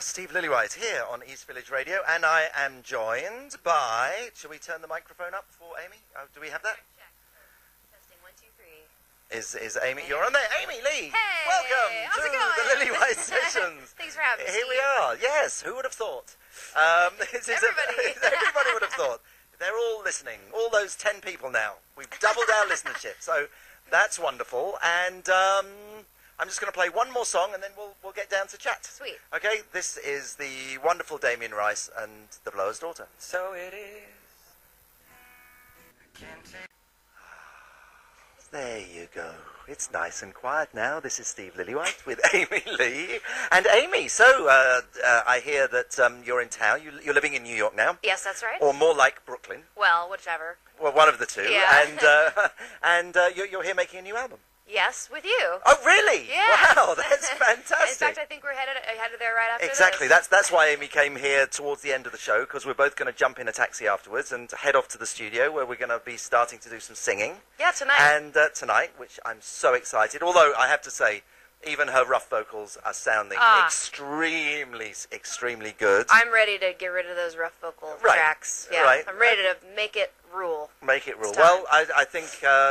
Steve Lillywhite here on East Village Radio, and I am joined by... Shall we turn the microphone up for Amy? Do we have that? Check. Testing 1, 2, 3. Is Amy... You're on there. Amy Lee! Hey! Welcome How's to it going? the Lillywhite Sessions. Thanks for having me. Here we are. Yes, who would have thought? Everybody. Everybody would have thought. They're all listening. All those 10 people now. We've doubled our listenership, so that's wonderful. And I'm just going to play one more song, and then we'll get down to chat. Sweet. Okay, this is the wonderful Damien Rice and The Blower's Daughter. So it is. I can't take... There you go. It's nice and quiet now. This is Steve Lillywhite with Amy Lee. And Amy, so I hear that you're in town. You're living in New York now. Yes, that's right. Or more like Brooklyn. Well, whichever. Well, one of the two. Yeah. And you're here making a new album. Yes, with you. Oh, really? Yeah. Wow, that's fantastic. In fact, I think we're headed there right after Exactly. this. That's why Amy came here towards the end of the show, because we're both going to jump in a taxi afterwards and head off to the studio where we're going to be starting to do some singing. Yeah, tonight. And tonight, which I'm so excited. Although I have to say, even her rough vocals are sounding extremely, extremely good. I'm ready to get rid of those rough vocal tracks. Yeah, right. I'm ready to make it rule. Make it rule. It's time. Well, I think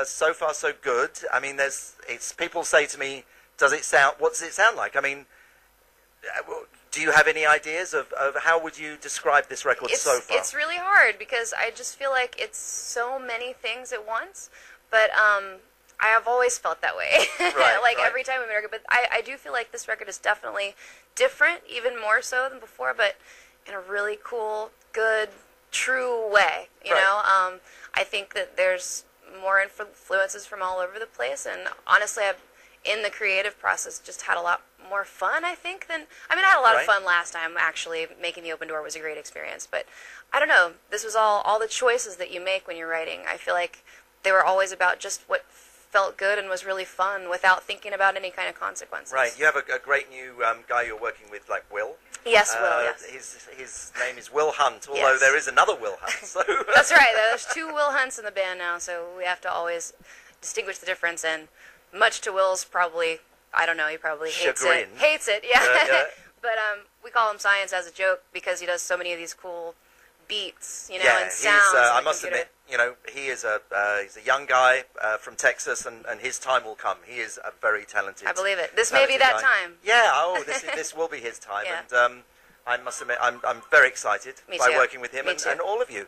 so far so good. I mean, people say to me, what does it sound like? I mean, do you have any ideas of how would you describe this record so far? It's really hard because I just feel like it's so many things at once, but I have always felt that way. Right, Every time we make a record, but I do feel like this record is definitely different, even more so than before, but in a really cool, good, true way. You know, I think that there's more influences from all over the place, and honestly, I've in the creative process just had a lot more fun, I think, I had a lot of fun last time. Actually, making The Open Door was a great experience, but I don't know, this was all the choices that you make when you're writing. I feel like they were always about just what felt good and was really fun without thinking about any kind of consequences. Right, you have a great new guy you're working with, like Will. Yes, Will, yes. His name is Will Hunt, although there is another Will Hunt. So That's right, there's 2 Will Hunts in the band now, so we have to always distinguish the difference, and much to Will's probably, I don't know, he probably chagrin. Hates it, yeah. Yeah. But we call him Science as a joke because he does so many of these cool beats, and sounds. I must admit, he is he's a young guy from Texas, and his time will come. He is a very talented. I believe it. This may be that time. Yeah. This will be his time, and I must admit, I'm very excited by working with him and all of you.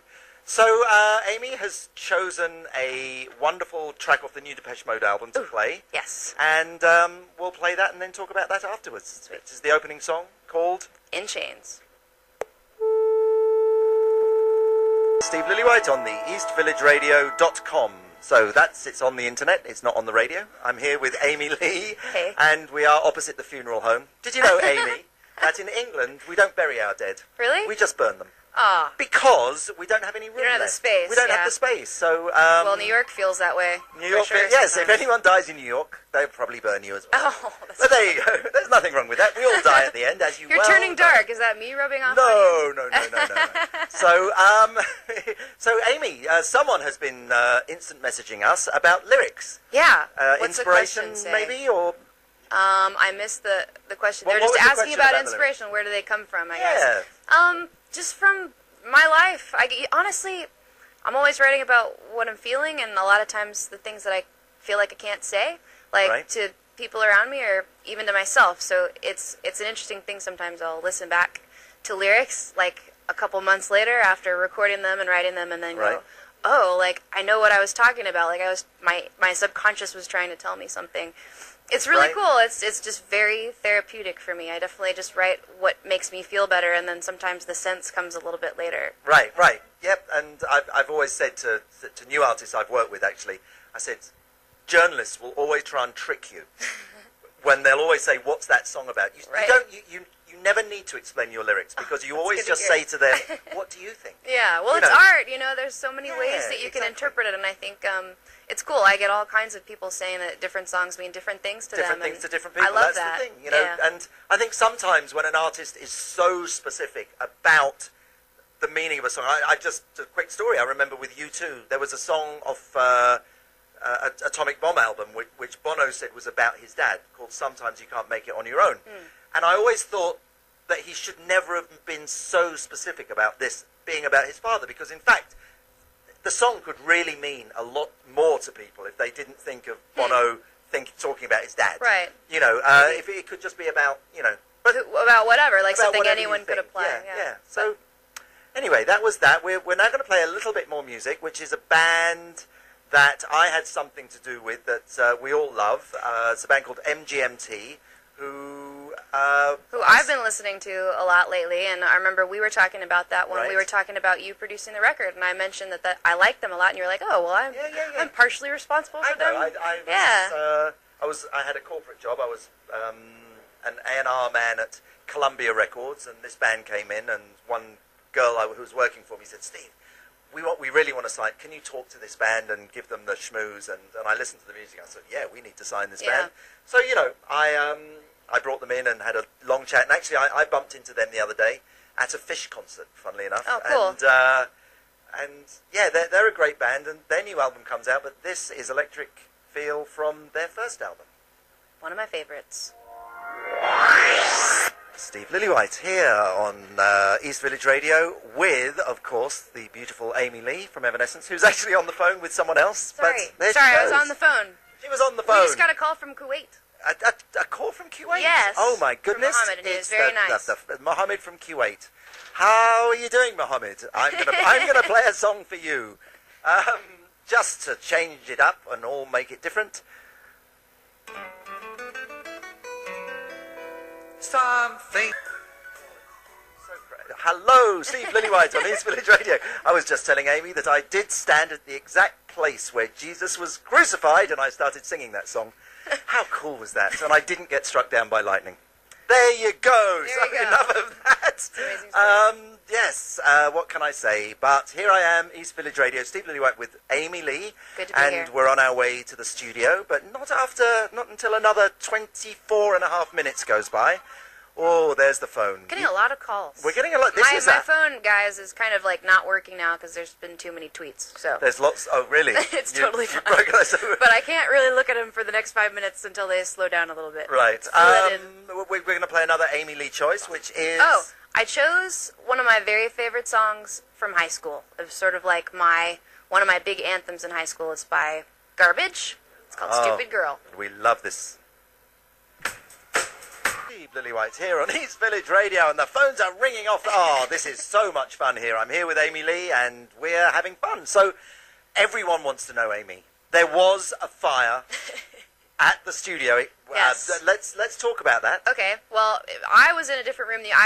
So Amy has chosen a wonderful track off the new Depeche Mode album to play. Yes. And we'll play that and then talk about that afterwards. Sweet. This is the opening song called In Chains. Steve Lillywhite on the eastvillageradio.com. So it's on the internet, it's not on the radio. I'm here with Amy Lee, Hey. and we are opposite the funeral home. Did you know, Amy, that in England we don't bury our dead? Really? We just burn them. Ah. Because we don't have any room You don't have the left. space, We don't yeah. have the space. So Well, New York feels that way. New York, for sure, yes. If sometimes. anyone dies in New York, they'll probably burn you as well. Oh, that's But there you go. There's nothing wrong with that. We all die at the end, as you You're well turning know. dark. Is that me rubbing off on No, you? no. So Amy, someone has been instant messaging us about lyrics. Yeah. What's Inspiration, the question say? maybe, or I missed the question. What They're was just the asking question about about the lyrics? inspiration. Where do they come from, I yeah. guess. Just from my life. Honestly, I'm always writing about what I'm feeling, and a lot of times the things that I feel like I can't say, to people around me or even to myself. So it's an interesting thing. Sometimes I'll listen back to lyrics like a couple months later after recording them and writing them, and then go, oh, I know what I was talking about. My subconscious was trying to tell me something. It's really cool. It's just very therapeutic for me. I definitely just write what makes me feel better, and then sometimes the sense comes a little bit later. Right. Yep. And I've always said to new artists I've worked with, actually, I said, journalists will always try and trick you when they'll always say, "What's that song about?" You never need to explain your lyrics because you always just say to them, "What do you think?" Yeah. Well, it's art. There's so many ways that you can interpret it, and I think it's cool. I get all kinds of people saying that different songs mean different things to them. Different things to different people. I love That's that. the thing, And I think sometimes when an artist is so specific about the meaning of a song, just a quick story. I remember with U2, there was a song off Atomic Bomb album, which Bono said was about his dad, called "Sometimes You Can't Make It on Your Own," and I always thought that he should never have been so specific about this being about his father, because in fact, the song could really mean a lot more to people if they didn't think of Bono talking about his dad. Right. You know, if it could just be about, you know... But about whatever, like about something whatever anyone could apply. Yeah. So, anyway, that was that. We're now going to play a little bit more music, which is a band that I had something to do with that we all love. It's a band called MGMT, who I've been listening to a lot lately, and I remember we were talking about that when we were talking about you producing the record, and I mentioned that I like them a lot, and you're like, oh, well, I'm partially responsible for them. I had a corporate job. I was an A&R man at Columbia Records, and this band came in, and one girl who was working for me said, Steve, we really want to sign. Can you talk to this band and give them the schmooze? And I listened to the music. I said, yeah, we need to sign this band. So, you know, I brought them in and had a long chat. And actually, I bumped into them the other day at a Fish concert, funnily enough. Oh, cool. And yeah, they're a great band, and their new album comes out, but this is Electric Feel from their first album. One of my favorites. Steve Lillywhite here on East Village Radio with, of course, the beautiful Amy Lee from Evanescence, who's actually on the phone with someone else. Sorry, but I was on the phone. She was on the phone. We just got a call from Kuwait. A call from Kuwait? Yes. Oh my goodness. From Mohammed, and he was very nice. Mohammed from Kuwait. How are you doing, Mohammed? I'm gonna play a song for you, just to change it up and all make it different. Something. Hello, Steve Lillywhite on East Village Radio. I was just telling Amy that I did stand at the exact place where Jesus was crucified, and I started singing that song. How cool was that? And I didn't get struck down by lightning. There you go. Enough of that. Yes, what can I say? But here I am, East Village Radio, Steve Lillywhite with Amy Lee. Good to be here. And we're on our way to the studio, but not until another 24 and a half minutes goes by. Oh, there's the phone. Getting a lot of calls. We're getting a lot. My phone, guys, is kind of like not working now because there's been too many tweets. So there's lots. Oh, really? It's totally fine. But I can't really look at them for the next 5 minutes until they slow down a little bit. Right. We're going to play another Amy Lee choice, which is... Oh, I chose one of my very favorite songs from high school. It was sort of like one of my big anthems in high school. It's by Garbage. It's called Stupid Girl. We love this. Steve Lillywhite here on East Village Radio, and the phones are ringing off. Oh, this is so much fun here. I'm here with Amy Lee, and we're having fun. So, everyone wants to know, Amy. There was a fire at the studio. Yes. Let's talk about that. Okay. Well, I was in a different room. I